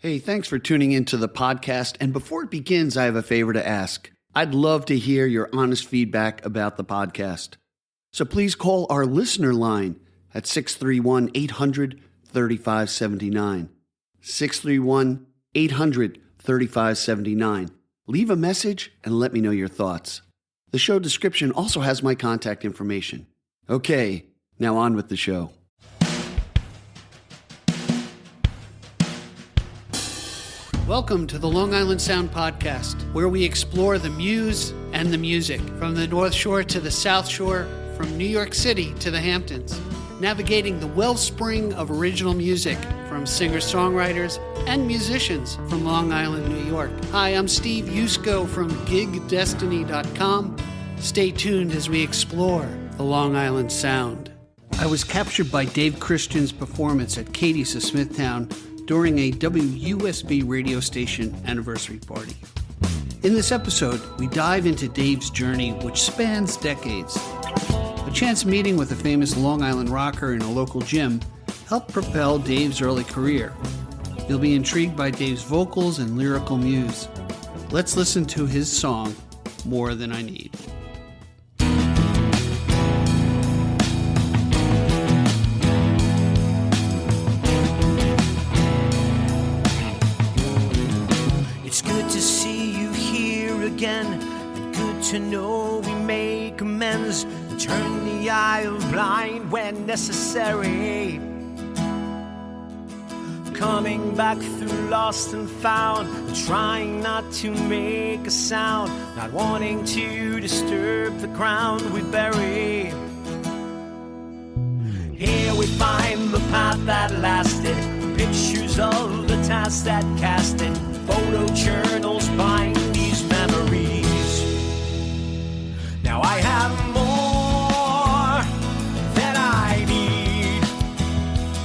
Hey, thanks for tuning into the podcast. And before it begins, I have a favor to ask. I'd love to hear your honest feedback about the podcast. So please call our listener line at 631-800-3579. 631-800-3579. Leave a message and let me know your thoughts. The show description also has my contact information. Okay, now on with the show. Welcome to the Long Island Sound Podcast, where we explore the Muse and the music, from the North Shore to the South Shore, from New York City to the Hamptons, navigating the wellspring of original music from singer-songwriters and musicians from Long Island, New York. Hi, I'm Steve Yusko from GigDestiny.com. Stay tuned as we explore the Long Island Sound. I was captured by Dave Cristian's performance at Katie's of Smithtown during a WUSB radio station anniversary party. In this episode, we dive into Dave's journey, which spans decades. A chance meeting with a famous Long Island rocker in a local gym helped propel Dave's early career. You'll be intrigued by Dave's vocals and lyrical muse. Let's listen to his song, More Than I Need. It's good to see you here again, and good to know we make amends, and turn the eye of blind when necessary. Coming back through lost and found, and trying not to make a sound, not wanting to disturb the ground we bury. Here we find the path that lasted, pictures of the task that casted, photo journals bind these memories. Now I have more than I need,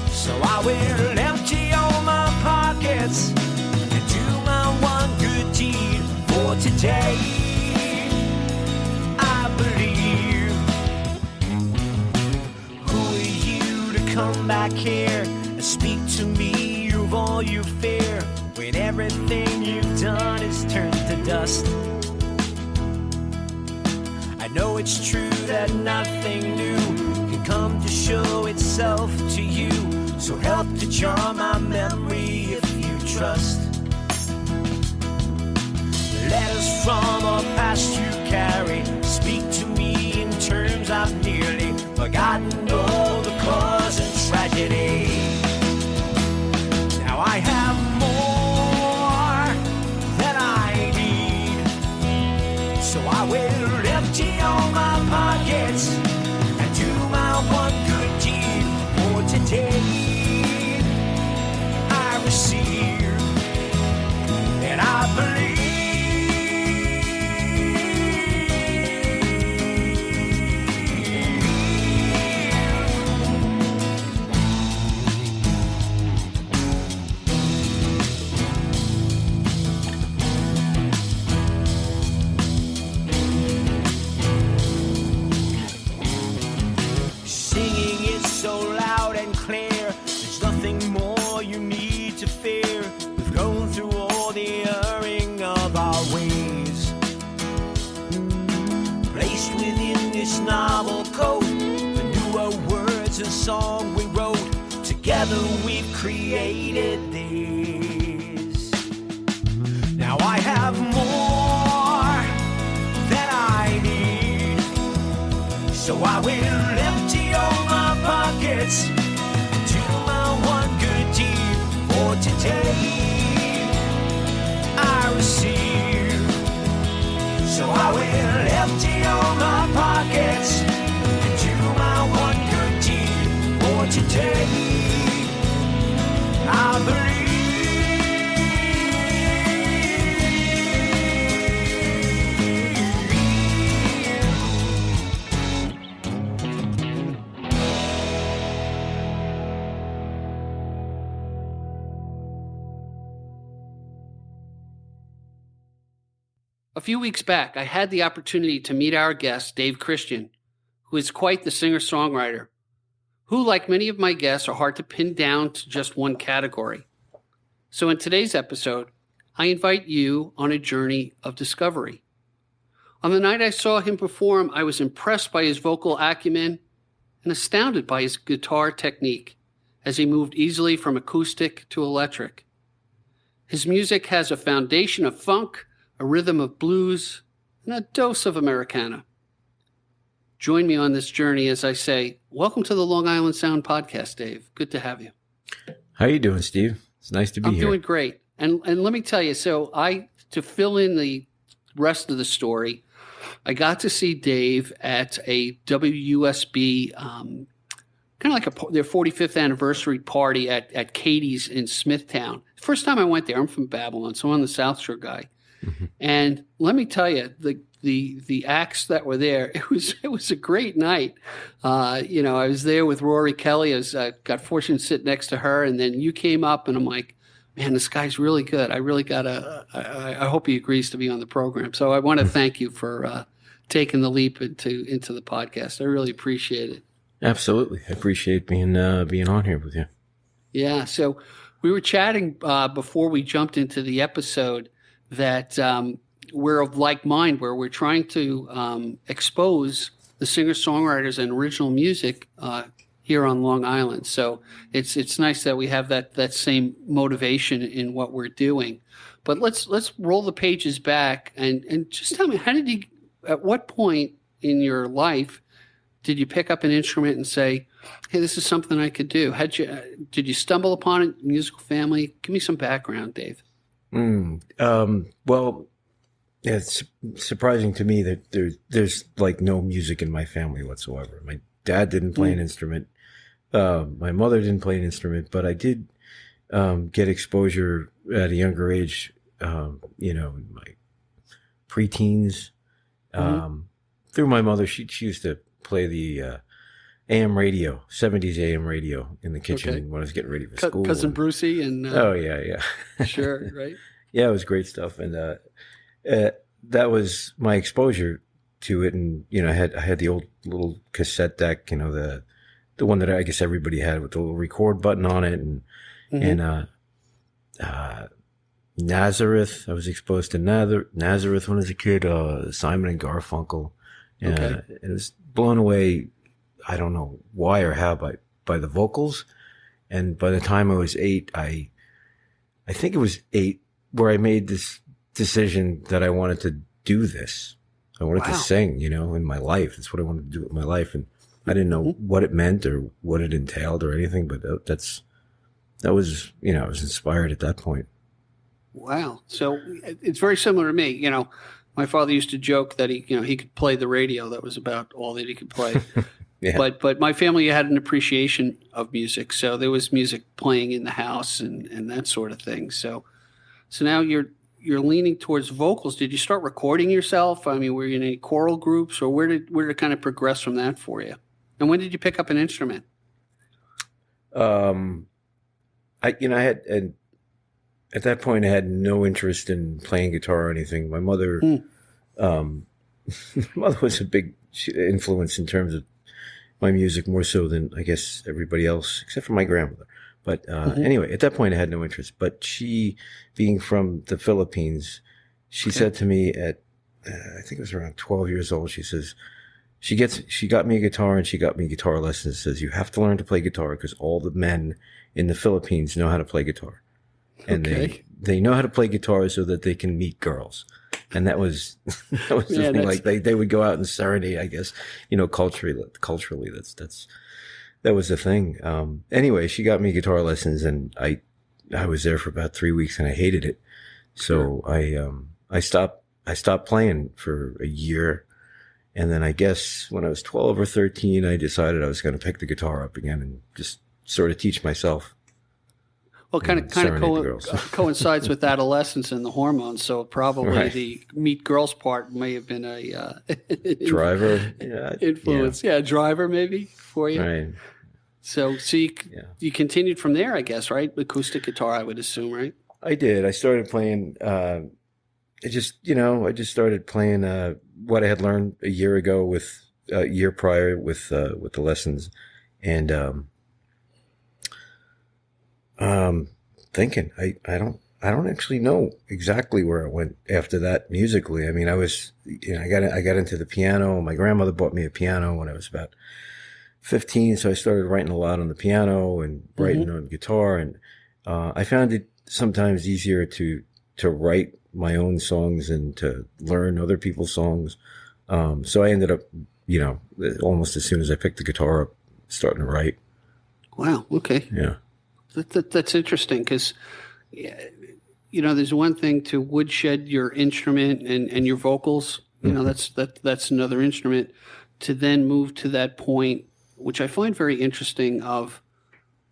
so I will empty all my pockets and do my one good deed for today. I believe. Who are you to come back here and speak to me of all you fear, when everything you've done is turned to dust? I know it's true that nothing new can come to show itself to you, so help to jar my memory if you trust. Letters from a past you carry speak to me in terms I've nearly forgotten all the cause and tragedy. Now I have more than I need, so I will empty all my pockets and do my one good deed for today. I receive and I believe. Novel code, the newer words and song we wrote together, we've created this. Now I have more than I need, so I will empty all my pockets and do my one good deed for today. I receive, so I will empty all my pockets and do my one good deed for today. I believe. A few weeks back, I had the opportunity to meet our guest, Dave Cristian, who is quite the singer-songwriter, who, like many of my guests, are hard to pin down to just one category. So in today's episode, I invite you on a journey of discovery. On the night I saw him perform, I was impressed by his vocal acumen and astounded by his guitar technique as he moved easily from acoustic to electric. His music has a foundation of funk, a rhythm of blues, and a dose of Americana. Join me on this journey as I say, welcome to the Long Island Sound Podcast, Dave. Good to have you. How you doing, Steve? It's nice to be here. I'm doing great. And let me tell you, to fill in the rest of the story, I got to see Dave at a WUSB, kind of like their 45th anniversary party at Katie's in Smithtown. First time I went there, I'm from Babylon, so I'm the South Shore guy. Mm-hmm. And let me tell you, the acts that were there, it was a great night. I was there with Rory Kelly. I got fortunate to sit next to her, and then you came up, and I'm like, man, this guy's really good. I really I hope he agrees to be on the program. So I want to thank you for taking the leap into the podcast. I really appreciate it. Absolutely. I appreciate being on here with you. Yeah. So we were chatting before we jumped into the episode that we're of like mind, where we're trying to expose the singer-songwriters and original music here on Long Island. So it's nice that we have that same motivation in what we're doing. But let's roll the pages back and just tell me, at what point in your life did you pick up an instrument and say, hey, this is something I could do? Did you stumble upon it, musical family? Give me some background, Dave. Well, it's surprising to me that there's like no music in my family whatsoever. My dad didn't play an instrument. My mother didn't play an instrument, but I did get exposure at a younger age, in my preteens. Through my mother, she used to play the AM radio, 70s AM radio in the kitchen when I was getting ready for school. Cousin Brucey and... oh, yeah. Sure, right? Yeah, it was great stuff. And that was my exposure to it. And, I had the old little cassette deck, the one that I guess everybody had with the little record button on it. And, Nazareth. I was exposed to Nazareth when I was a kid, Simon and Garfunkel. It was blown away. I don't know why or how by the vocals. And by the time I was 8, I think it was 8 where I made this decision that I wanted to do this. I wanted to sing, in my life. That's what I wanted to do with my life. And I didn't know what it meant or what it entailed or anything, but that was, I was inspired at that point. Wow. So it's very similar to me. My father used to joke that he could play the radio. That was about all that he could play. Yeah. But my family had an appreciation of music. So there was music playing in the house and that sort of thing. So now you're leaning towards vocals. Did you start recording yourself? I mean, were you in any choral groups, or where did it kind of progress from that for you? And when did you pick up an instrument? At that point, I had no interest in playing guitar or anything. My mother, my mother was a big influence in terms of my music, more so than I guess everybody else, except for my grandmother. But anyway, at that point, I had no interest. But she, being from the Philippines, she said to me at, I think it was around 12 years old, she says, she got me a guitar and she got me guitar lessons. Says, you have to learn to play guitar because all the men in the Philippines know how to play guitar. And they know how to play guitar so that they can meet girls. And that was the thing. Like they would go out and serenade, I guess, culturally, that was the thing. Anyway, she got me guitar lessons and I was there for about 3 weeks and I hated it. So I stopped playing for a year. And then I guess when I was 12 or 13, I decided I was going to pick the guitar up again and just sort of teach myself. Well, kind of coincides with adolescence and the hormones. So probably the meet girls part may have been a driver influence. Yeah, driver maybe for you. Right. So you continued from there, I guess, right? Acoustic guitar, I would assume, right? I did. I started playing. I just started playing what I had learned a year prior with the lessons, and thinking. I don't actually know exactly where it went after that musically. I mean, I got into the piano. My grandmother bought me a piano when I was about 15. So I started writing a lot on the piano and writing on guitar. And, I found it sometimes easier to write my own songs and to learn other people's songs. So I ended up, almost as soon as I picked the guitar up, starting to write. Wow. Okay. Yeah. That's interesting because, there's one thing to woodshed your instrument and your vocals. That's another instrument. To then move to that point, which I find very interesting, of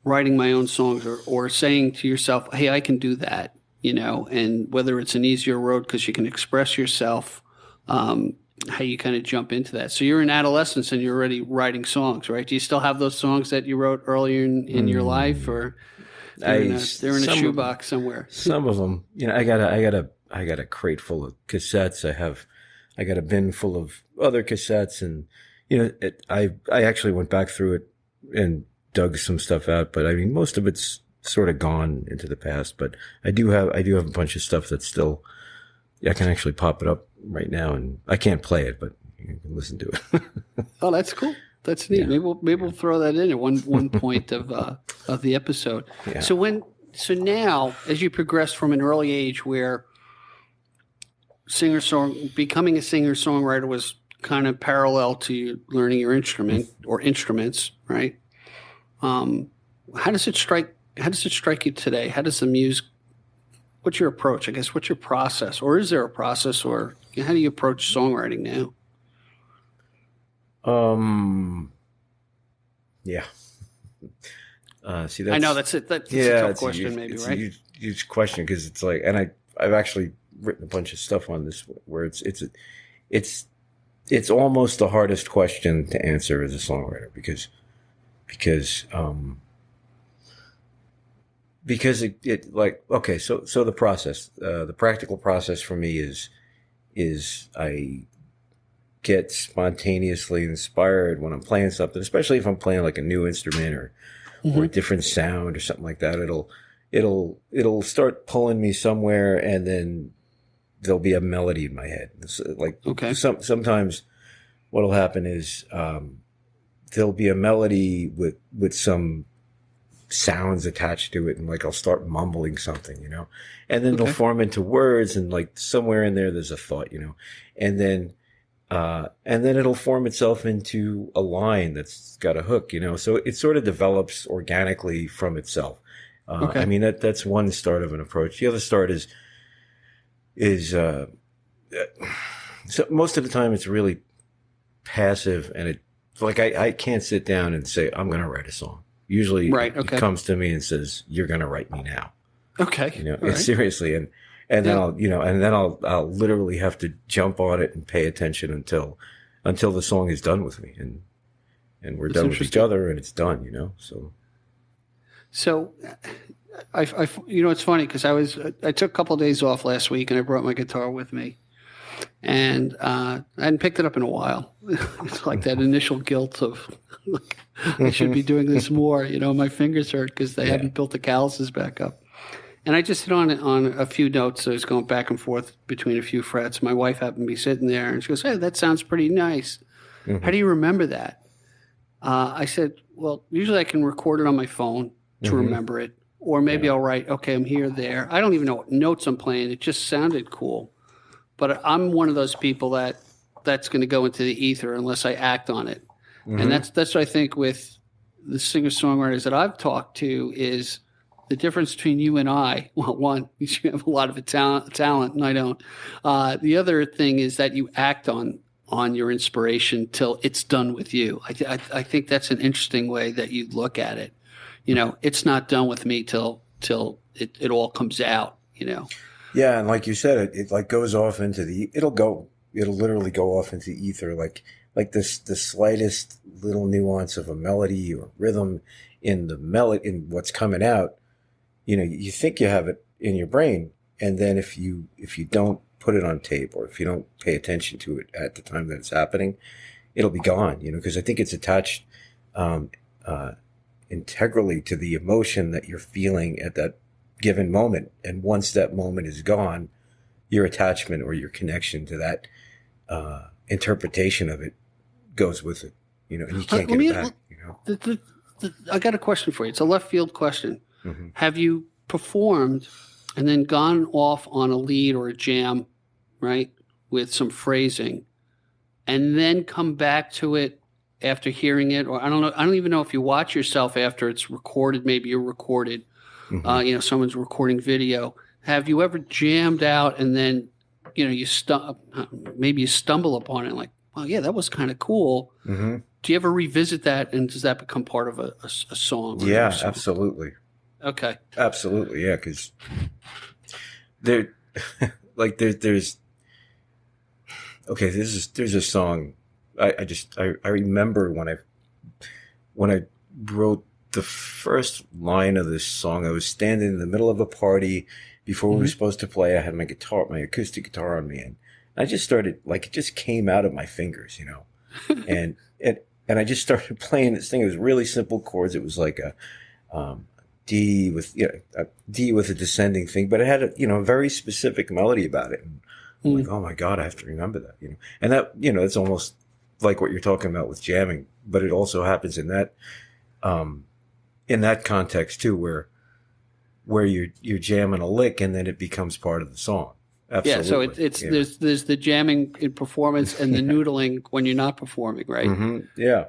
writing my own songs or saying to yourself, hey, I can do that, and whether it's an easier road because you can express yourself, how you kind of jump into that. So you're in adolescence and you're already writing songs, right? Do you still have those songs that you wrote earlier in your life, or they're in a shoebox somewhere? Some of them, I got a crate full of cassettes. I got a bin full of other cassettes, and I actually went back through it and dug some stuff out, but I mean, most of it's sort of gone into the past, but I do have a bunch of stuff that's still, I can actually pop it up right now, and I can't play it, but you can listen to it. Oh, that's cool. That's neat. Yeah. Maybe we'll throw that in at one point of the episode. Yeah. So now, as you progress from an early age where becoming a singer-songwriter was kind of parallel to you learning your instrument or instruments, right? How does it strike you today? How does the Muse? What's your approach? I guess, what's your process, or is there a process, or how do you approach songwriting now? Yeah. I know that's it. That's a tough question, maybe, right? It's a huge question because it's like, and I've actually written a bunch of stuff on this where it's almost the hardest question to answer as a songwriter because it like, okay, so the process, the practical process for me is I get spontaneously inspired when I'm playing something, especially if I'm playing like a new instrument or a different sound or something like that. It'll start pulling me somewhere, and then there'll be a melody in my head. It's like, sometimes what'll happen is, there'll be a melody with some sounds attached to it, and like I'll start mumbling something, and then it'll form into words, and like somewhere in there's a thought, and then it'll form itself into a line that's got a hook, so it sort of develops organically from itself. I mean, that's one start of an approach. The other start is so most of the time it's really passive, and it's like I can't sit down and say I'm going to write a song. Usually, it comes to me and says, "You're going to write me now." Okay, seriously, and then I'll literally have to jump on it and pay attention until the song is done with me, and we're done with each other, and it's done. So, I it's funny because I took a couple of days off last week, and I brought my guitar with me. And I hadn't picked it up in a while. It's like that initial guilt of, like, I should be doing this more. My fingers hurt because they haven't built the calluses back up. And I just hit on a few notes. So I was going back and forth between a few frets. My wife happened to be sitting there, and she goes, "Hey, that sounds pretty nice. How do you remember that?" I said, "Well, usually I can record it on my phone to remember it. Or maybe I'll write, okay, I'm here, there. I don't even know what notes I'm playing. It just sounded cool. But I'm one of those people that's going to go into the ether unless I act on it." And that's what I think with the singer-songwriters that I've talked to is the difference between you and I. Well, one, you have a lot of talent, and I don't. The other thing is that you act on your inspiration till it's done with you. I think that's an interesting way that you look at it. It's not done with me till it all comes out. Yeah, and like you said, it like goes off into it'll literally go off into ether, like the slightest little nuance of a melody or rhythm in the melody, in what's coming out. You think you have it in your brain, and then if you don't put it on tape, or if you don't pay attention to it at the time that it's happening, it'll be gone. Because I think it's attached integrally to the emotion that you're feeling at given moment. And once that moment is gone, your attachment or your connection to that interpretation of it goes with it, you know, and you can't get it back, you know. I got a question for you. It's a left field question. Mm-hmm. Have you performed and then gone off on a lead or a jam, right, with some phrasing, and then come back to it after hearing it? Or I don't know. I don't even know if you watch yourself after it's recorded. Maybe you're recorded. Mm-hmm. You know, someone's recording video. Have you ever jammed out and then, you know, maybe you stumble upon it like, oh yeah, that was kind of cool. Mm-hmm. Do you ever revisit that, and does that become part of a song? Yeah, song? absolutely. Okay. Absolutely, yeah, because there's a song I remember when I wrote the first line of this song. I was standing in the middle of a party before we were supposed to play. I had my acoustic guitar on me, and I just started, like, it just came out of my fingers, you know, and I just started playing this thing. It was really simple chords. It was like a D with a descending thing, but it had a very specific melody about it. And I'm like, oh my God, I have to remember that, you know. And that, you know, it's almost like what you're talking about with jamming, but it also happens in that context too, where you're jamming a lick and then it becomes part of the song. Absolutely. Yeah, so there's the jamming in performance and the noodling when you're not performing, right? Mm-hmm. Yeah.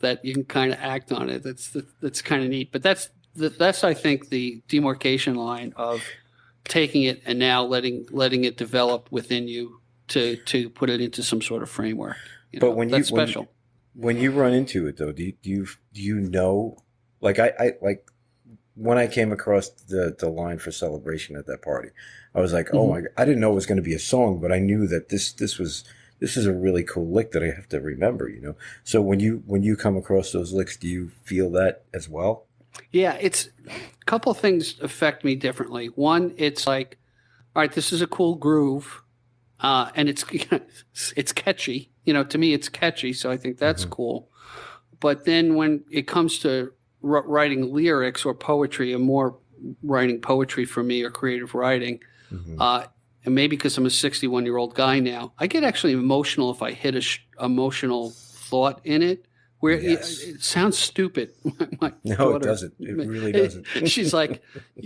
That you can kind of act on it. That's kind of neat. But that's I think the demarcation line of taking it and now letting it develop within you to put it into some sort of framework. But that's special. When you run into it though, do you know, like I when I came across the line for Celebration at that party, I was like, oh my God, I didn't know it was going to be a song, but I knew that this is a really cool lick that I have to remember, you know? So when you come across those licks, do you feel that as well? Yeah, it's a couple of things affect me differently. One, it's like, all right, this is a cool groove, and it's catchy. You know, to me, it's catchy, so I think that's cool. But then when it comes to writing lyrics or poetry, and more writing poetry for me or creative writing, and maybe because I'm a 61-year-old guy now, I get actually emotional if I hit a emotional thought in it. Where it sounds stupid. No, it doesn't. It really doesn't. She's like,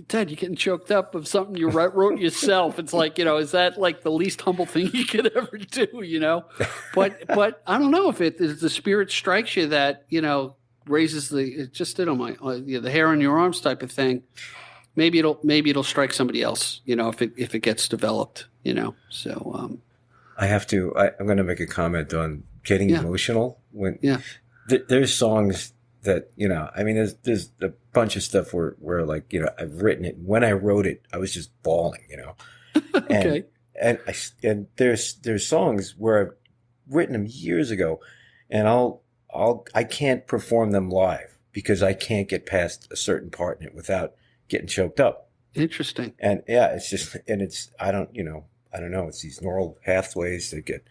Dad, you're getting choked up of something you wrote yourself. It's like, you know, is that like the least humble thing you could ever do, you know? But I don't know if the spirit strikes you that, you know, raises the hair on your arms type of thing. Maybe it'll strike somebody else, you know, if it gets developed, you know. So I'm going to make a comment on getting emotional when there's songs that, you know, I mean, there's a bunch of stuff where like, you know, I've written it. When I wrote it, I was just bawling, you know. Okay. And there's songs where I've written them years ago, and I can't perform them live because I can't get past a certain part in it without getting choked up. Interesting. And yeah, it's just, and it's, I don't know. It's these neural pathways that get,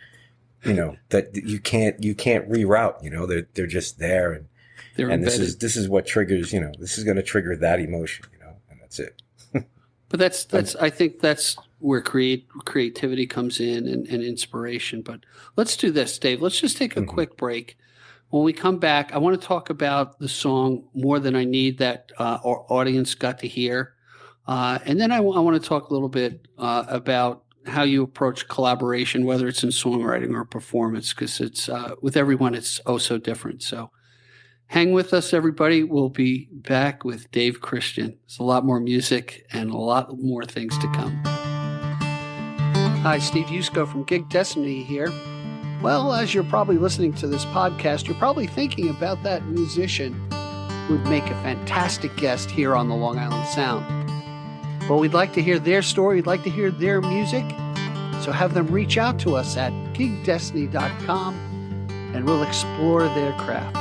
you know, that you can't reroute, you know, they're just there. And this is what triggers, you know, this is going to trigger that emotion, you know, and that's it. But that's I think that's where creativity comes in and inspiration. But let's do this, Dave. Let's just take a quick break. When we come back, I want to talk about the song More Than I Need that our audience got to hear. And then I want to talk a little bit about how you approach collaboration, whether it's in songwriting or performance, because it's with everyone, it's oh so different. So hang with us, everybody. We'll be back with Dave Cristian. There's a lot more music and a lot more things to come. Hi, Steve Yusko from Gig Destiny here. Well, as you're probably listening to this podcast, you're probably thinking about that musician who would make a fantastic guest here on the Long Island Sound. Well, we'd like to hear their story. We'd like to hear their music. So have them reach out to us at gigdestiny.com and we'll explore their craft.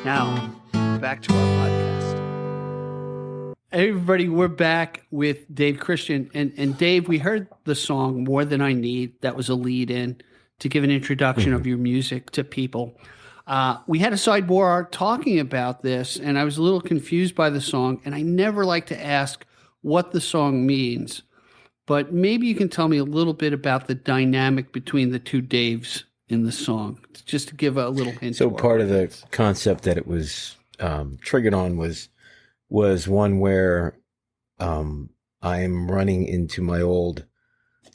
Now, back to our podcast. Hey, everybody, we're back with Dave Cristian. And Dave, we heard the song More Than I Need. That was a lead in to give an introduction of your music to people. We had a sidebar talking about this, and I was a little confused by the song, and I never like to ask what the song means, but maybe you can tell me a little bit about the dynamic between the two Daves in the song, just to give a little hint. So part of the concept that it was triggered on was one where I'm running into my old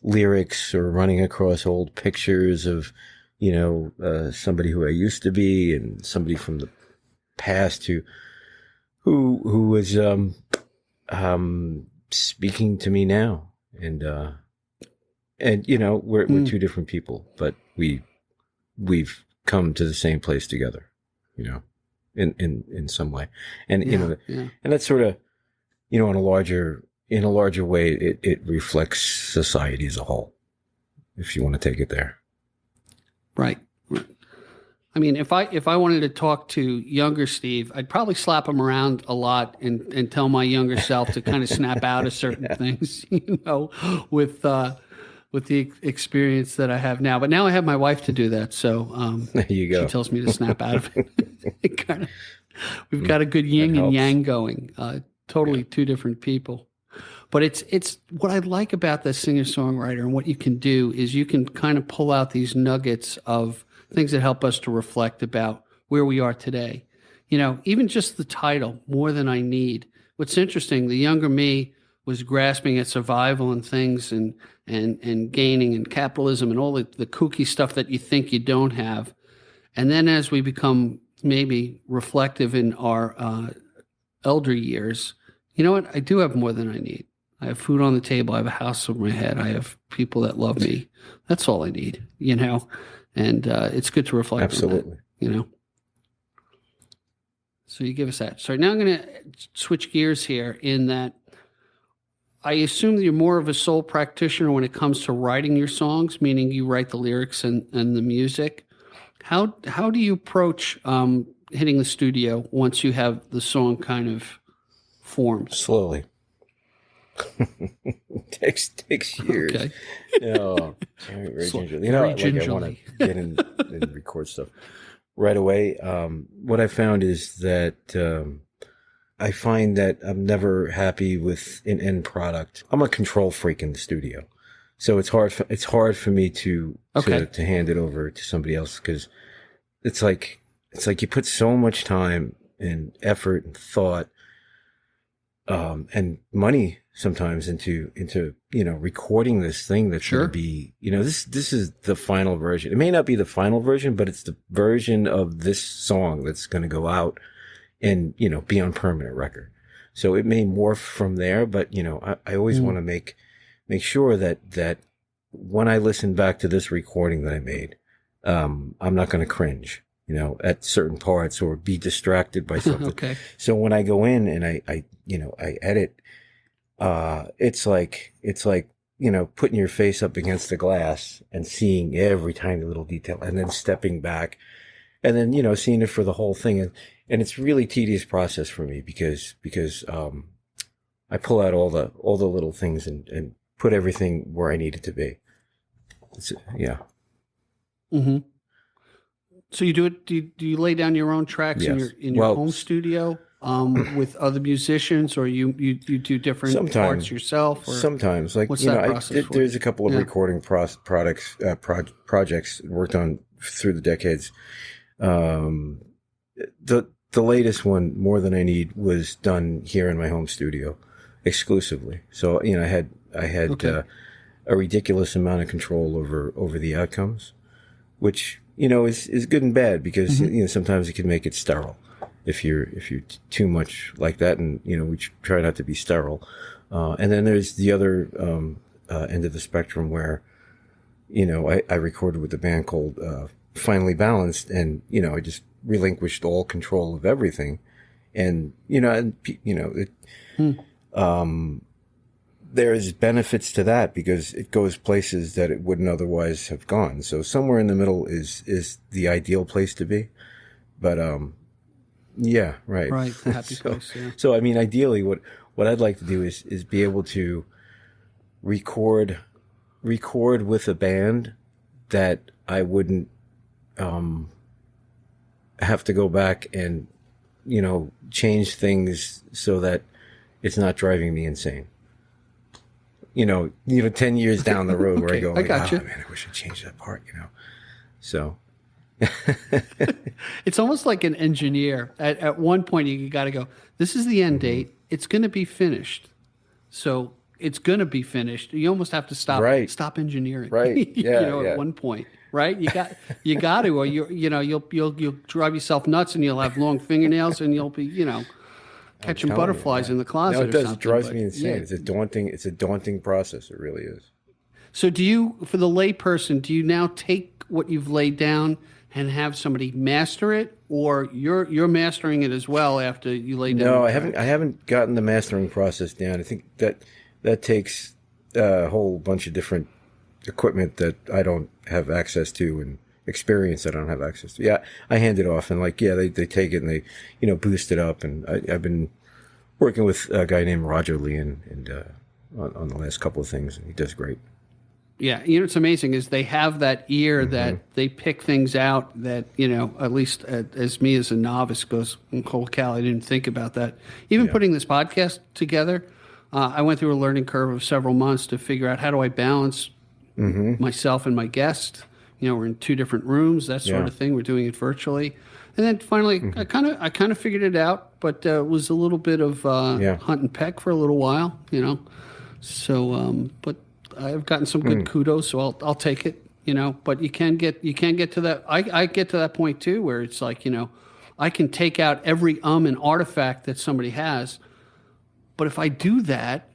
lyrics or running across old pictures of, somebody who I used to be and somebody from the past who was speaking to me now, and we're two different people, but we've come to the same place together, in some way, and and that's sort of, in a larger way, it reflects society as a whole, if you want to take it there. Right. I mean, if I wanted to talk to younger Steve, I'd probably slap him around a lot and tell my younger self to kind of snap out of certain things, with the experience that I have now. But now I have my wife to do that, so there you go. She tells me to snap out of it. We've got a good yin and yang going. Totally two different people. But it's what I like about the singer-songwriter, and what you can do is you can kind of pull out these nuggets of things that help us to reflect about where we are today. Even just the title, More Than I Need. What's interesting, the younger me was grasping at survival and things and gaining and capitalism and all the kooky stuff that you think you don't have. And then as we become maybe reflective in our elder years, you know what? I do have more than I need. I have food on the table. I have a house over my head. I have people that love me. That's all I need, and it's good to reflect Absolutely. on that, So you give us that. So now I'm going to switch gears here in that I assume that you're more of a sole practitioner when it comes to writing your songs, meaning you write the lyrics and the music. How do you approach hitting the studio once you have the song kind of formed? Slowly. takes years. Okay. Very gingerly. I want to get in and record stuff right away. What I found is that I find that I'm never happy with an end product. I'm a control freak in the studio, so it's hard for me to hand it over to somebody else, because it's like you put so much time and effort and thought and money sometimes into recording this thing that's going to be, this is the final version. It may not be the final version, but it's the version of this song that's going to go out and, be on permanent record. So it may morph from there, but, I always want to make sure that when I listen back to this recording that I made, I'm not going to cringe, at certain parts or be distracted by something. Okay. So when I go in and I edit, it's like, putting your face up against the glass and seeing every tiny little detail, and then stepping back and then, seeing it for the whole thing. And it's really tedious process for me because I pull out all the little things and put everything where I need it to be. Yeah. Mm-hmm. So you do it? Do you lay down your own tracks in your home studio with other musicians, or you do different parts yourself? Or sometimes, what's that process for? There's a couple of recording projects worked on through the decades. The latest one, More Than I Need, was done here in my home studio exclusively. So I had a ridiculous amount of control over the outcomes, which is good and bad, because sometimes it can make it sterile if you're too much like that, and we try not to be sterile. And then there's the other end of the spectrum where I recorded with a band called Finally Balanced, and I just relinquished all control of everything, and there's benefits to that because it goes places that it wouldn't otherwise have gone. So somewhere in the middle is the ideal place to be. But yeah, right. Right, the happy place. Yeah. So I mean, ideally, what I'd like to do is be able to record with a band that I wouldn't have to go back and change things so that it's not driving me insane. 10 years down the road where I go, I got you. Man, I wish I changed that part, So it's almost like an engineer. At one point, you got to go, this is the end date. It's going to be finished. So it's going to be finished. You almost have to stop engineering. Right. Yeah. At one point, right? You got to, or you'll drive yourself nuts and you'll have long fingernails and you'll be, catching butterflies in the closet. No, it does. Or It drives me insane. Yeah. It's a daunting process. It really is. So for the lay person, do you now take what you've laid down and have somebody master it, or you're mastering it as well after you lay down? No, I haven't gotten the mastering process down. I think that takes a whole bunch of different equipment that I don't have access to and experience that I don't have access to. Yeah, I hand it off and they take it and they boost it up. And I've been working with a guy named Roger Lee and on the last couple of things, and he does great. Yeah, what's amazing is they have that ear that they pick things out that, at least as me as a novice goes, holy cow, I didn't think about that. Even putting this podcast together, I went through a learning curve of several months to figure out how do I balance myself and my guest. We're in two different rooms, that sort of thing. We're doing it virtually. And then finally, I kind of figured it out, but it was a little bit of hunt and peck for a little while, So, but I've gotten some good kudos, so I'll take it, But you can get to that. I get to that point too, where it's like, I can take out every and artifact that somebody has, but if I do that,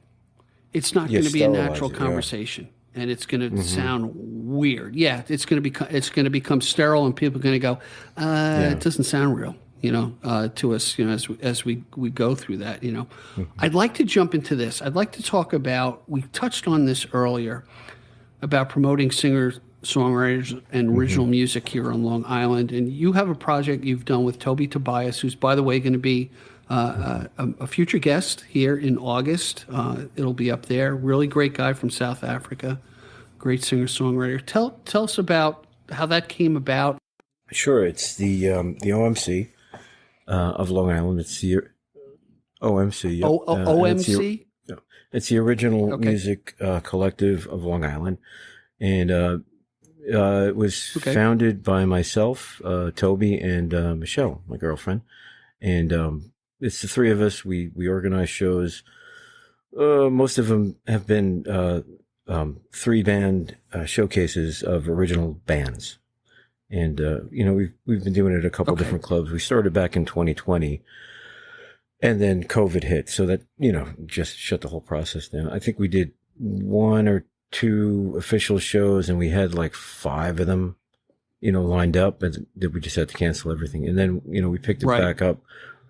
it's not going to be a natural conversation, and it's going to sound weird. Yeah, it's going to become sterile, and people are going to go, it doesn't sound real. To us, as we go through that, I'd like to jump into this. I'd like to talk about, we touched on this earlier, about promoting singer-songwriters and original music here on Long Island. And you have a project you've done with Toby Tobias, who's, by the way, going to be a future guest here in August. It'll be up there. Really great guy from South Africa. Great singer-songwriter. Tell us about how that came about. Sure. It's the OMC. Of Long Island. It's the OMC. Yep. OMC? It's the Original Music Collective of Long Island. And it was founded by myself, Toby, and Michelle, my girlfriend. And it's the three of us. We organize shows. Most of them have been 3-band showcases of original bands. And, we've been doing it at a couple different clubs. We started back in 2020 and then COVID hit. So that, just shut the whole process down. I think we did 1 or 2 official shows and we had like 5 of them, lined up, and we just had to cancel everything. And then, we picked it back up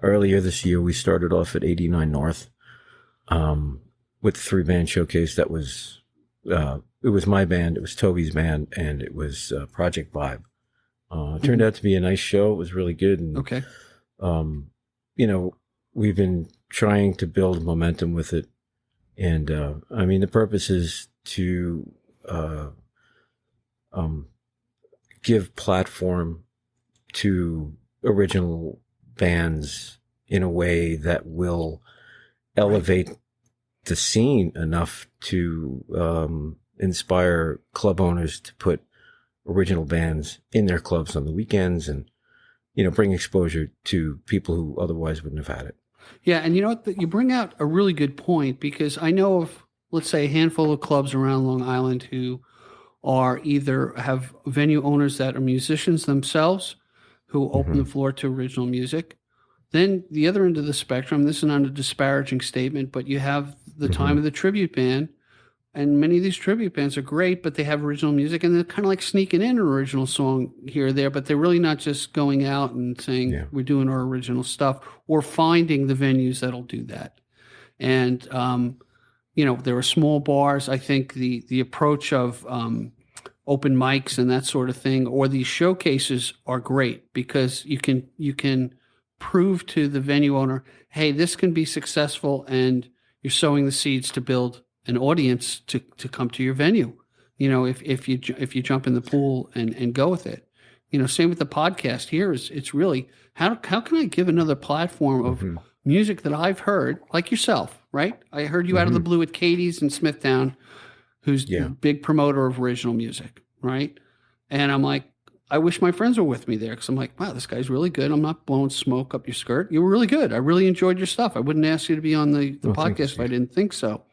earlier this year. We started off at 89 North, with the 3-band showcase. That was, it was my band, it was Toby's band, and it was Project Vibe. It turned out to be a nice show. It was really good. And, we've been trying to build momentum with it. And, the purpose is to, give platform to original bands in a way that will elevate the scene enough to, inspire club owners to put original bands in their clubs on the weekends and, bring exposure to people who otherwise wouldn't have had it. Yeah. And you know what? You bring out a really good point, because I know of, let's say, a handful of clubs around Long Island who are either have venue owners that are musicians themselves who open the floor to original music. Then the other end of the spectrum, this is not a disparaging statement, but you have the time of the tribute band. And many of these tribute bands are great, but they have original music, and they're kind of like sneaking in an original song here or there, but they're really not just going out and saying, we're doing our original stuff, or finding the venues that'll do that. And, there are small bars. I think the approach of open mics and that sort of thing, or these showcases, are great, because you can prove to the venue owner, hey, this can be successful, and you're sowing the seeds to build an audience to come to your venue. If you jump in the pool and go with it. Same with the podcast here. It's really how can I give another platform of music that I've heard, like yourself, right? I heard you out of the blue at Katie's in Smithtown, who's a big promoter of original music, right? And I'm like, I wish my friends were with me there because I'm like, wow, this guy's really good. I'm not blowing smoke up your skirt. You were really good. I really enjoyed your stuff. I wouldn't ask you to be on the podcast if I didn't think so.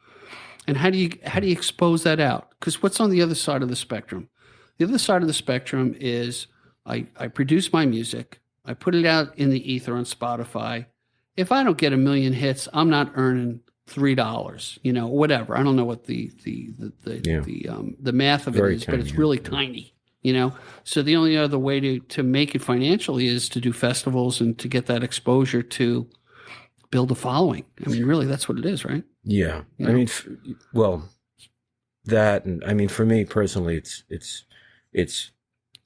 And how do you expose that out? Because what's on the other side of the spectrum? The other side of the spectrum is I produce my music. I put it out in the ether on Spotify. If I don't get 1 million hits, I'm not earning $3, whatever. I don't know what the math of it is, but it's really tiny, So the only other way to make it financially is to do festivals and to get that exposure to build a following. I mean, really, that's what it is, right? Yeah. I mean, that, and I mean, for me personally, it's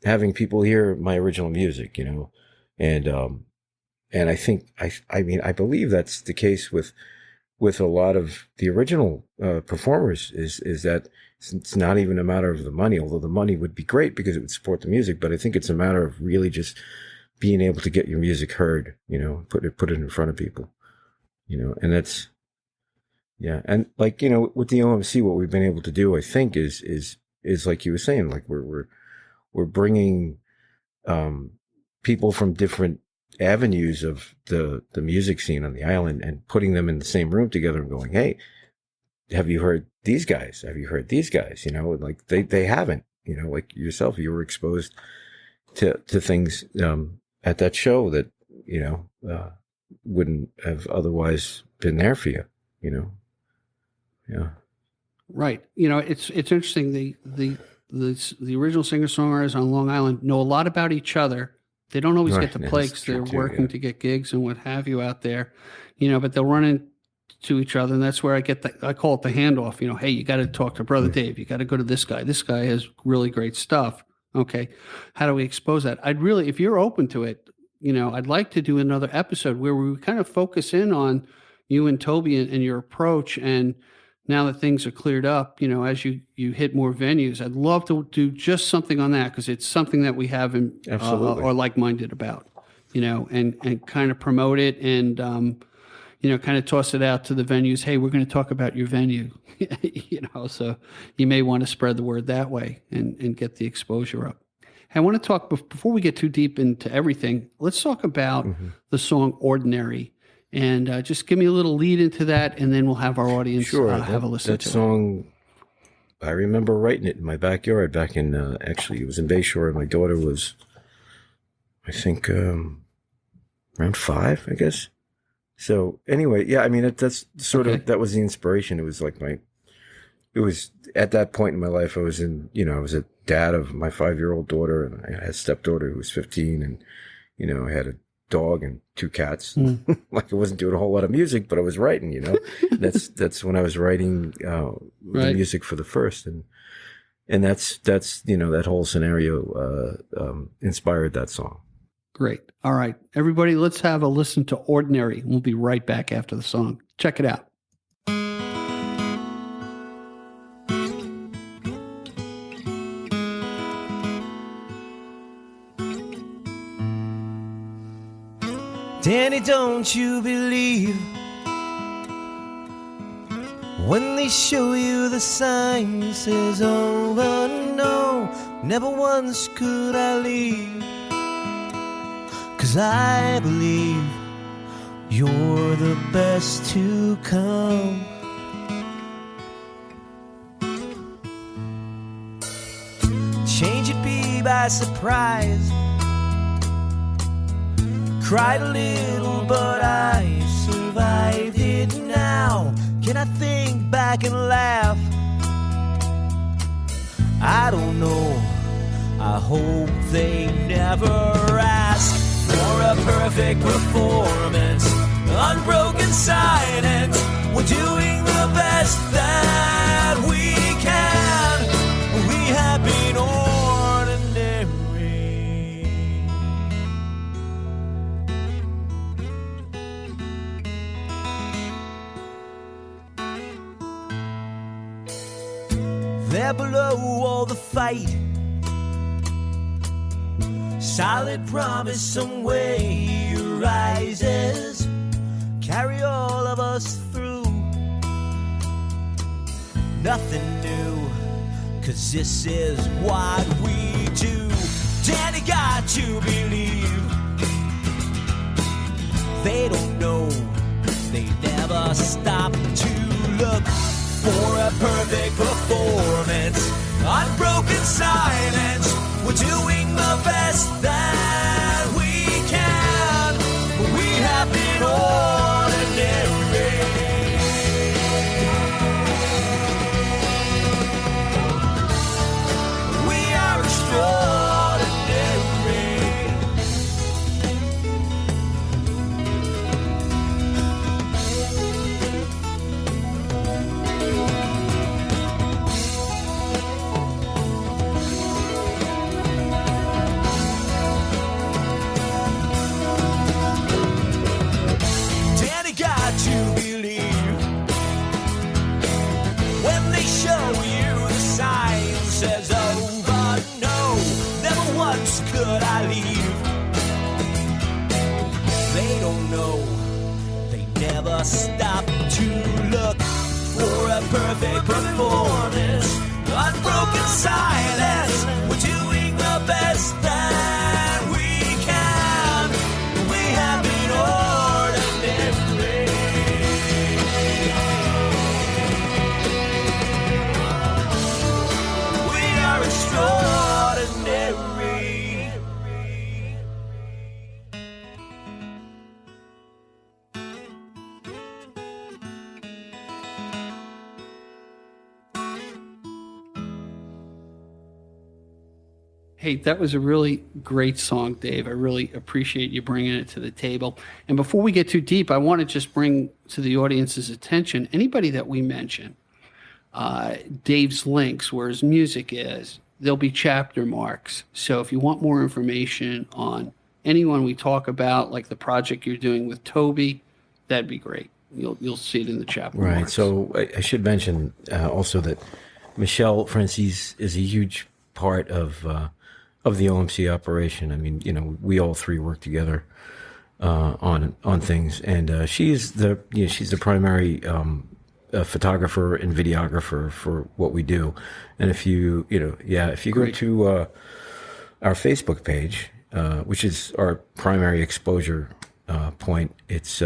having people hear my original music, and I think, I believe that's the case with a lot of the original performers is that it's not even a matter of the money, although the money would be great because it would support the music. But I think it's a matter of really just being able to get your music heard, put it in front of people, and that's, yeah. And like, with the OMC, what we've been able to do, I think is like you were saying, like we're bringing, people from different avenues of the music scene on the island and putting them in the same room together and going, hey, have you heard these guys? Have you heard these guys? Like they haven't, like yourself, you were exposed to things, at that show that, wouldn't have otherwise been there for you, Yeah. Right. It's interesting. The original singer-songwriters on Long Island know a lot about each other. They don't always get to play because they're working to get gigs and what have you out there, but they'll run into each other. And that's where I call it the handoff, hey, you got to talk to Brother Dave. You got to go to this guy. This guy has really great stuff. Okay. How do we expose that? If you're open to it, I'd like to do another episode where we kind of focus in on you and Toby and your approach. And now that things are cleared up, as you hit more venues, I'd love to do just something on that because it's something that we have are like-minded about, and kind of promote it and, kind of toss it out to the venues. Hey, we're going to talk about your venue, so you may want to spread the word that way and get the exposure up. I want to talk, before we get too deep into everything, let's talk about the song Ordinary. And just give me a little lead into that, and then we'll have our audience have a listen to it. That song, I remember writing it in my backyard back in, actually, it was in Bayshore. My daughter was, I think, around 5, I guess. So anyway, yeah, I mean, that's sort of, that was the inspiration. It was like it was at that point in my life, I was I was a dad of my 5-year-old daughter, and I had a stepdaughter who was 15, and, I had a dog and 2 cats. Like I wasn't doing a whole lot of music, but I was writing, that's when I was writing, the music for the first. And that's, that whole scenario, inspired that song. Great. All right, everybody, let's have a listen to Ordinary. We'll be right back after the song. Check it out. Danny, don't you believe when they show you the sign says over? No, never once could I leave, 'cause I believe you're the best to come. Change it be by surprise. Cried a little, but I survived it now. Can I think back and laugh? I don't know. I hope they never ask for a perfect performance. Unbroken silence. We're doing the best that we can. We have been ordinary. There below all the fight, solid promise some way rises, carry all of us through. nothing new, 'cause this is what we do. Daddy got to believe. They don't know, they never stop to look for a perfect performance. Unbroken silence, we're doing the best that we can. We have been ordinary. We are extraordinary. To believe when they show you the sign says over, no, never once could I leave. They don't know, they never stop to look for a perfect performance. Unbroken silence, we're doing the best that we can. We have been ordinary. Extraordinary. Hey, that was a really great song, Dave. I really appreciate you bringing it to the table. And before we get too deep, I want to just bring to the audience's attention anybody that we mention. Dave's links, where his music is, there'll be chapter marks. So if you want more information on anyone we talk about, like the project you're doing with Toby, that'd be great. You'll see it in the chapter Right. marks. So I should mention also that Michelle Francis is a huge part of the OMC operation. I mean, you know, we all three work together on things, and she's the primary photographer and videographer for what we do. And if you go to our Facebook page, which is our primary exposure point, it's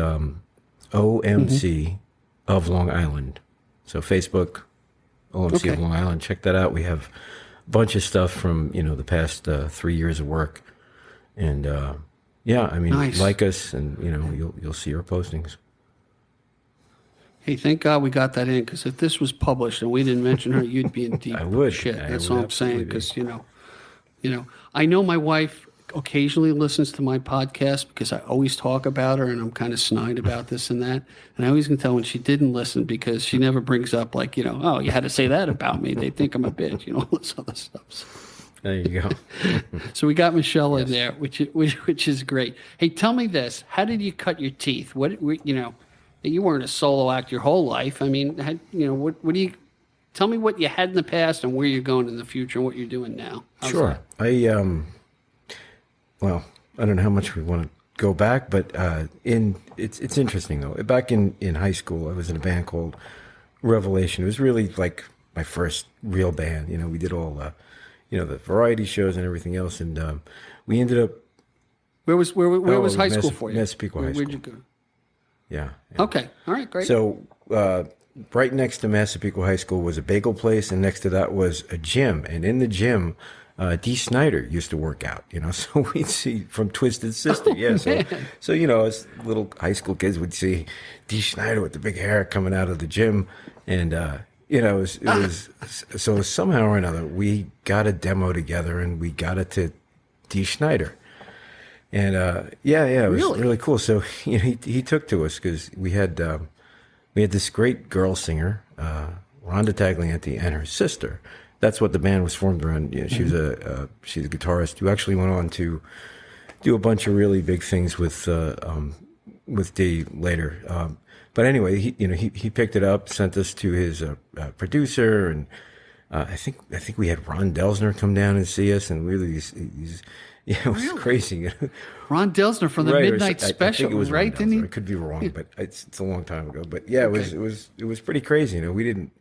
OMC of Long Island. So Facebook, OMC of Long Island. Check that out. We have a bunch of stuff from the past 3 years of work, and nice. Like us, and you'll see our postings. Hey, thank God we got that in, because if this was published and we didn't mention her, you'd be in deep shit. That's all I'm saying, because I know my wife occasionally listens to my podcast because I always talk about her and I'm kind of snide about this and that. And I always can tell when she didn't listen, because she never brings up like, oh, you had to say that about me. They think I'm a bitch, all this other stuff. So. There you go. So we got Michelle in there, which is great. Hey, tell me this. How did you cut your teeth? You weren't a solo act your whole life. I mean, what do you tell me what you had in the past and where you're going in the future and what you're doing now? Sure. That? Well, I don't know how much we want to go back, but it's interesting though. Back in high school, I was in a band called Revelation. It was really like my first real band. We did all the variety shows and everything else, and we ended up. Where was high school for you? Massapequa High School. Where'd you go? Yeah. Okay. All right. Great. So right next to Massapequa High School was a bagel place, and next to that was a gym. And in the gym, Dee Snider used to work out. So we'd see from Twisted Sister. So as little high school kids, we'd see Dee Snider with the big hair coming out of the gym, and it was so somehow or another we got a demo together and we got it to Dee Snider. And it was really cool. So he took to us because we had this great girl singer, Rhonda Taglianti, and her sister. That's what the band was formed around. She's a guitarist who actually went on to do a bunch of really big things with Dee later. But anyway, he picked it up, sent us to his producer, and I think we had Ron Delsner come down and see us, and really these it was crazy. Ron Delsner from the Midnight Special, I think it was right? Didn't he? I could be wrong, but it's a long time ago. But yeah, it was pretty crazy. We didn't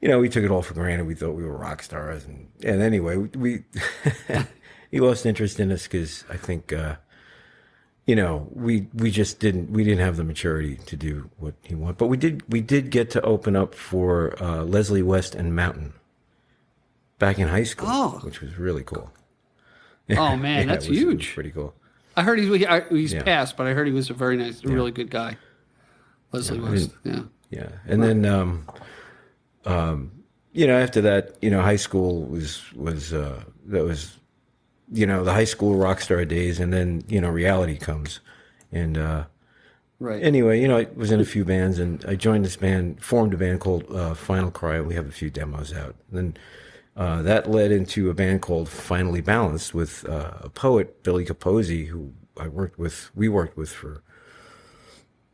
we took it all for granted. We thought we were rock stars, and anyway, we he lost interest in us because I think we just didn't have the maturity to do what he wanted. But we did get to open up for Leslie West and Mountain back in high school, which was really cool. Oh man, that's huge. It was pretty cool. I heard he's passed, but I heard he was a very nice, really good guy. Leslie West. Yeah. And then, after that, high school was the high school rock star days, and then, reality comes. And, right. Anyway, I was in a few bands, and I formed a band called Final Cry. We have a few demos out. And then that led into a band called Finally Balanced with a poet, Billy Capozzi, who we worked with for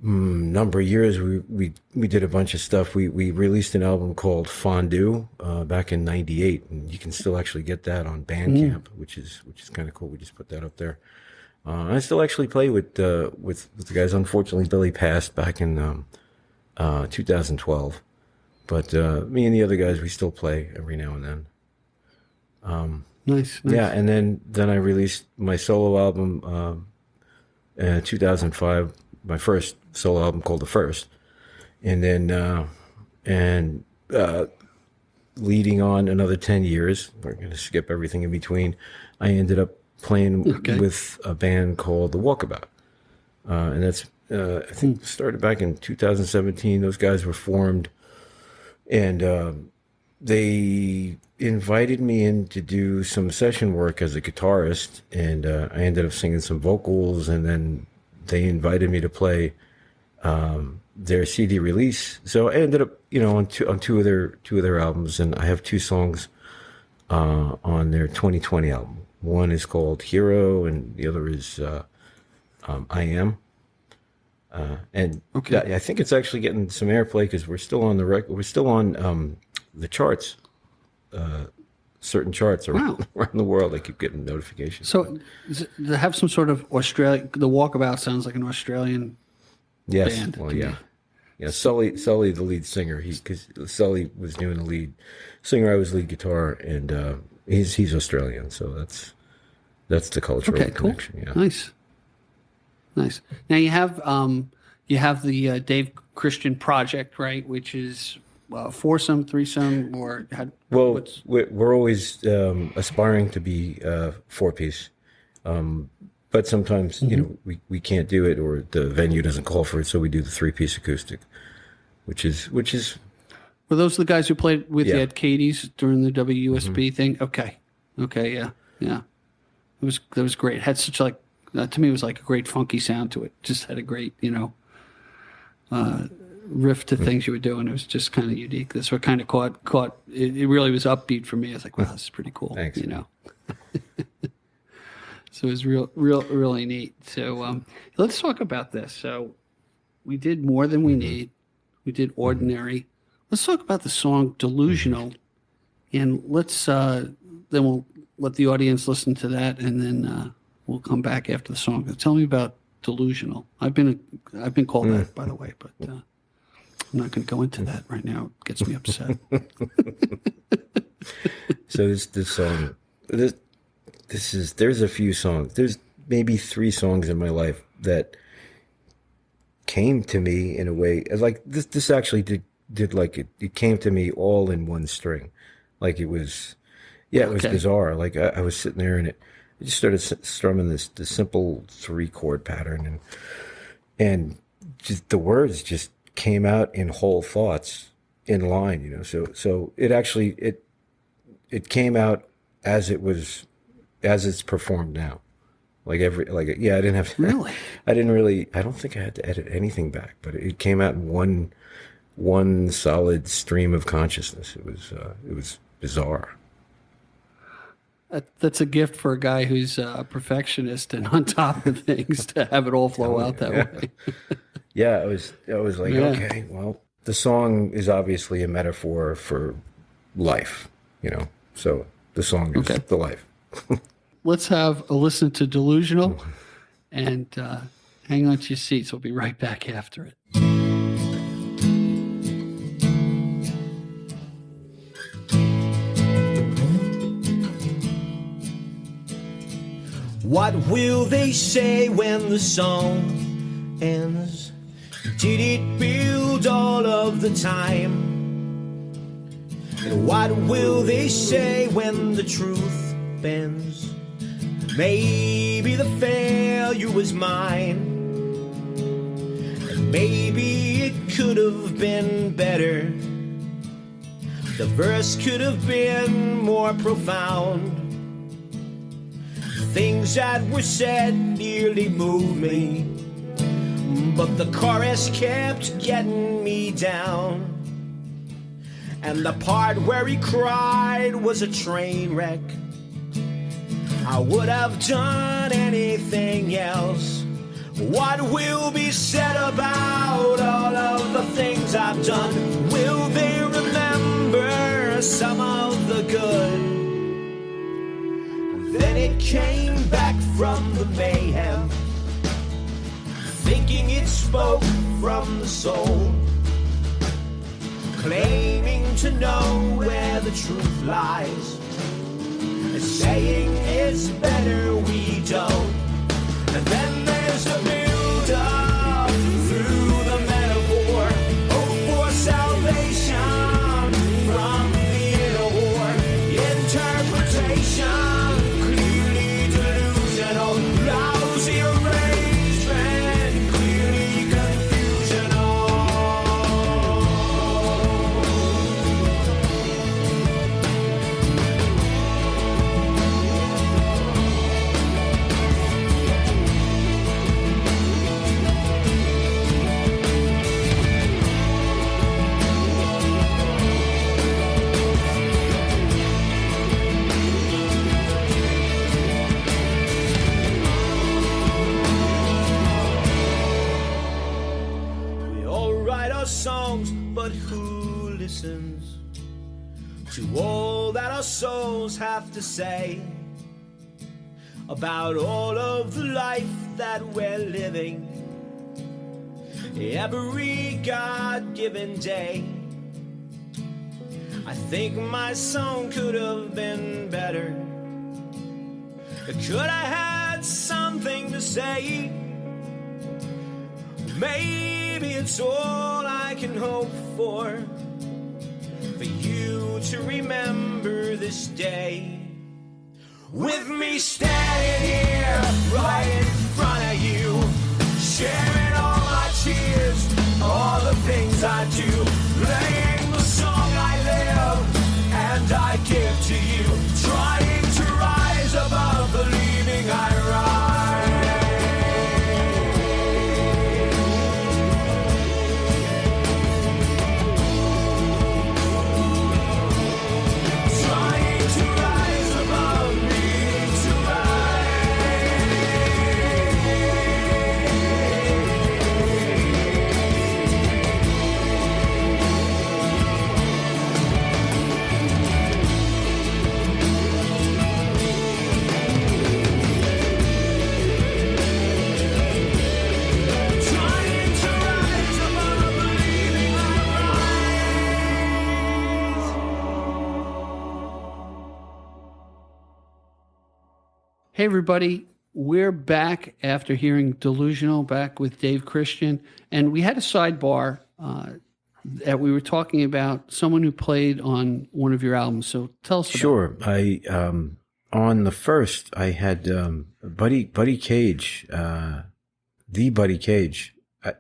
number of years. We did a bunch of stuff. We released an album called Fondue back in '98, and you can still actually get that on Bandcamp, which is kind of cool. We just put that up there. I still actually play with the guys. Unfortunately, Billy passed back in 2012, but me and the other guys, we still play every now and then. Nice. Yeah, and then I released my solo album in 2005. My first solo album called The First, and then leading on another 10 years. We're going to skip everything in between. I ended up playing with a band called TheWalk-A-Bout, and that's I think started back in 2017. Those guys were formed, and they invited me in to do some session work as a guitarist, and I ended up singing some vocals, and then they invited me to play their CD release. So I ended up, on two of their albums, and I have 2 songs on their 2020 album. One is called Hero, and the other is I Am. And I think it's actually getting some airplay because we're still on the record. We're still on the charts. Certain charts around the world. I keep getting notifications. So, does it have some sort of Australian? The Walk-A-Bout sounds like an Australian band. Well, yeah. Sully, the lead singer. Because Sully was doing the lead singer. I was lead guitar, and he's Australian. So that's the cultural connection. Cool. Yeah. Nice. Now you have the Dave Cristian project, right? Which is foursome, threesome, or we're always aspiring to be 4-piece, but sometimes we can't do it, or the venue doesn't call for it, so we do the 3-piece acoustic, which is. Were those the guys who played with you at Katie's during the WUSB thing? Okay, yeah. That was great. It had such to me it was like a great funky sound to it. Just had a great riff to things you were doing. It was just kind of unique. That's what kind of caught it really was upbeat for me. I was like, wow, this is pretty cool. Thanks. So it was really neat. So let's talk about this. So we did More Than We Need. We did Ordinary. Let's talk about the song Delusional, and let's then we'll let the audience listen to that, and then we'll come back after the song. Tell me about Delusional. I've been called that, by the way, but I'm not going to go into that right now. It gets me upset. So this song, there's a few songs. There's maybe 3 songs in my life that came to me in a way like this actually did like it came to me all in one string. Like it was bizarre. Like I was sitting there and it just started strumming this simple 3-chord pattern, and just the words just came out in whole thoughts in line, so it actually it came out as it's performed now. I didn't have to, really. I don't think I had to edit anything back, but it came out in one solid stream of consciousness. It was bizarre. That's a gift for a guy who's a perfectionist and on top of things to have it all flow out that way. Yeah, I was like, okay, well, the song is obviously a metaphor for life, so the song is the life. Let's have a listen to Delusional, and hang on to your seats. We'll be right back after it. What will they say when the song ends? Did it build all of the time? And what will they say when the truth bends? Maybe the failure was mine. And maybe it could have been better. The verse could have been more profound. Things that were said nearly moved me, but the chorus kept getting me down. And the part where he cried was a train wreck. I would have done anything else. What will be said about all of the things I've done? Will they remember some of the good? Then it came back from the mayhem, thinking it spoke from the soul, claiming to know where the truth lies, saying it's better we don't. And then there's the build-up through the metaphor, hope for salvation from the inner war. Interpretation clearly delusional, lousy arrangement clearly confusional. Songs, but who listens to all that our souls have to say about all of the life that we're living every God-given day? I think my song could have been better. Could I had something to say? Maybe it's all I can hope for you to remember this day. With me standing here right in front of you, sharing all my tears, all the things I do, playing the song I live and I give to you, trying to rise above believing I rise. Hey, everybody. We're back after hearing Delusional, back with Dave Cristian. And we had a sidebar that we were talking about someone who played on one of your albums. So tell us about Sure. I on the first, I had Buddy Cage, the Buddy Cage. I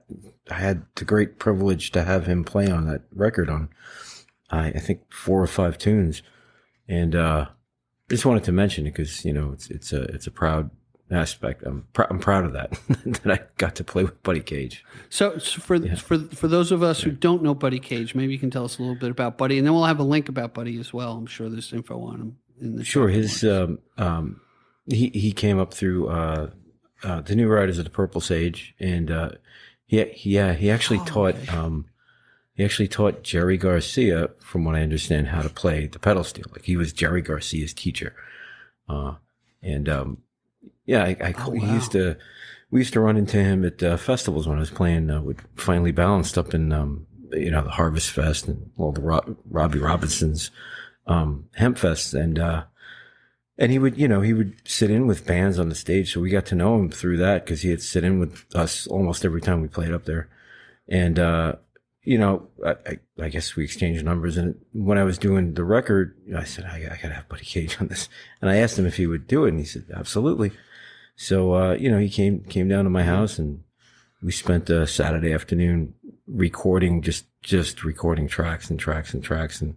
had the great privilege to have him play on that record on, I think, 4 or 5 tunes. And I just wanted to mention it because, you know, it's a proud aspect. I'm proud of that, that I got to play with Buddy Cage. So for those of us who don't know Buddy Cage, maybe you can tell us a little bit about Buddy, and then we'll have a link about Buddy as well. I'm sure there's info on him in the Sure. His he came up through the New Riders of the Purple Sage, and he actually taught he actually taught Jerry Garcia, from what I understand, how to play the pedal steel. Like, he was Jerry Garcia's teacher. We used to run into him at festivals when I was playing with Finely Balanced up in the Harvest Fest and all the Robbie Robinson's hemp fests, and And he would sit in with bands on the stage. So we got to know him through that because he'd sit in with us almost every time we played up there. And, I guess we exchanged numbers. And when I was doing the record, I said, I got to have Buddy Cage on this. And I asked him if he would do it. And he said, absolutely. So, he came down to my house and we spent a Saturday afternoon recording, just recording tracks and tracks and tracks. And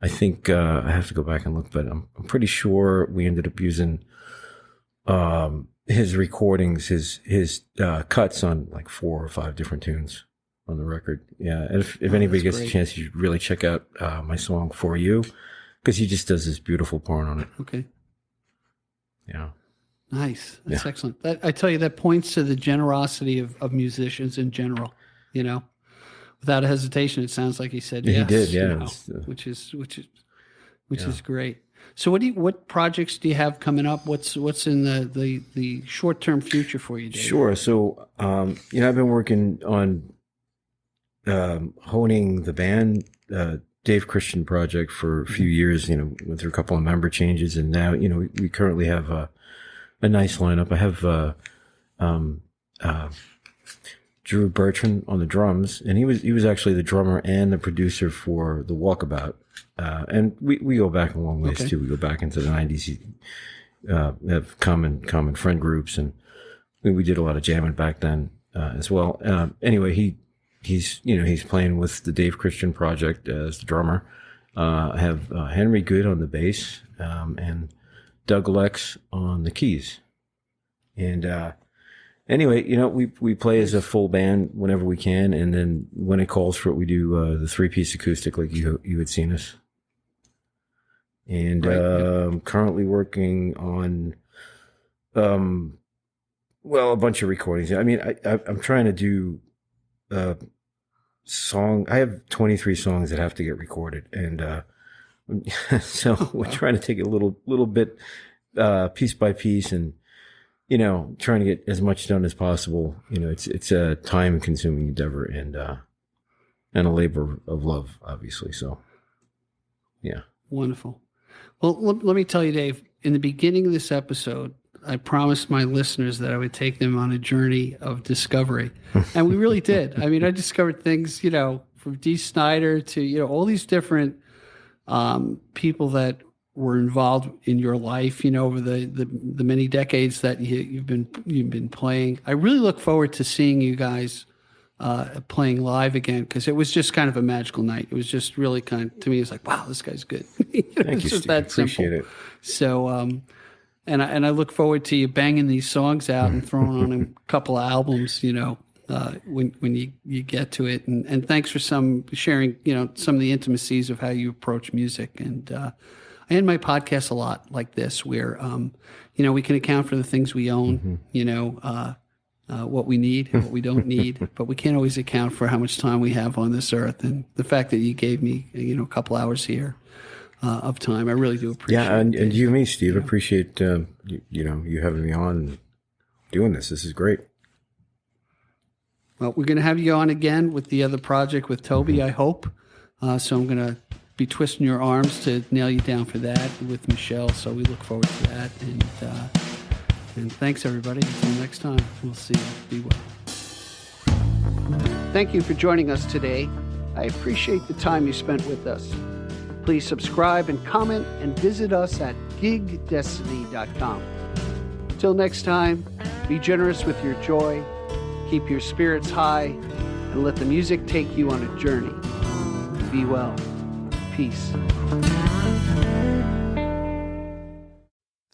I think, I have to go back and look, but I'm pretty sure we ended up using, his recordings, his cuts on like 4 or 5 different tunes on the record. Yeah. And if anybody gets a chance, you should really check out, my song For You, because he just does this beautiful part on it. Okay. Yeah. Nice. That's excellent. I tell you, that points to the generosity of musicians in general, without a hesitation. It sounds like he said yes. He did. Yeah. Which is great. So what projects do you have coming up? What's in the short-term future for you, Dave? Sure. So, I've been working on, honing the band, Dave Cristian project for a few years, went through a couple of member changes, and now, we currently have a nice lineup. I have Drew Bertran on the drums, and he was actually the drummer and the producer for TheWalk-A-Bout. And we go back a long ways too. We go back into the 90s. Have common friend groups, and we did a lot of jamming back then as well. Anyway, he's playing with the Dave Cristian project as the drummer. I have Henry Goode on the bass, and Doug Leax on the keys. And anyway, we play as a full band whenever we can, and then when it calls for it, we do the 3-piece acoustic like you had seen us. And I'm currently working on a bunch of recordings. I mean, I'm trying to do song. I have 23 songs that have to get recorded, and so we're trying to take it a little bit piece by piece, and trying to get as much done as possible. It's a time-consuming endeavor and a labor of love, obviously. So, yeah. Wonderful. Well, let me tell you, Dave, in the beginning of this episode, I promised my listeners that I would take them on a journey of discovery. And we really did. I mean, I discovered things, from Dee Snider to, all these different people that were involved in your life, over the many decades that you've been playing. I really look forward to seeing you guys playing live again, because it was just kind of a magical night. It was just really to me, it's like, wow, this guy's good. Thank you, Steve. That Appreciate it. So, and I look forward to you banging these songs out and throwing on a couple of albums, when you get to it. And thanks for sharing, some of the intimacies of how you approach music. And I end my podcast a lot like this, where, we can account for the things we own, what we need and what we don't need, but we can't always account for how much time we have on this earth. And the fact that you gave me, a couple hours here of time, I really do appreciate it. Yeah, and you and me, Steve, appreciate, you having me on and doing this. This is great. Well, we're going to have you on again with the other project with Toby, I hope. So I'm going to be twisting your arms to nail you down for that with Michelle. So we look forward to that. And thanks, everybody. Until next time, we'll see you. Be well. Thank you for joining us today. I appreciate the time you spent with us. Please subscribe and comment, and visit us at gigdestiny.com. Till next time, be generous with your joy, keep your spirits high, and let the music take you on a journey. Be well. Peace.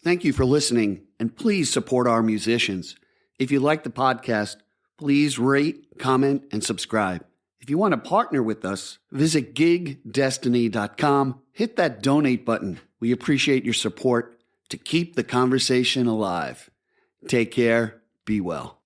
Thank you for listening, and please support our musicians. If you like the podcast, please rate, comment, and subscribe. If you want to partner with us, visit gigdestiny.com. Hit that donate button. We appreciate your support to keep the conversation alive. Take care. Be well.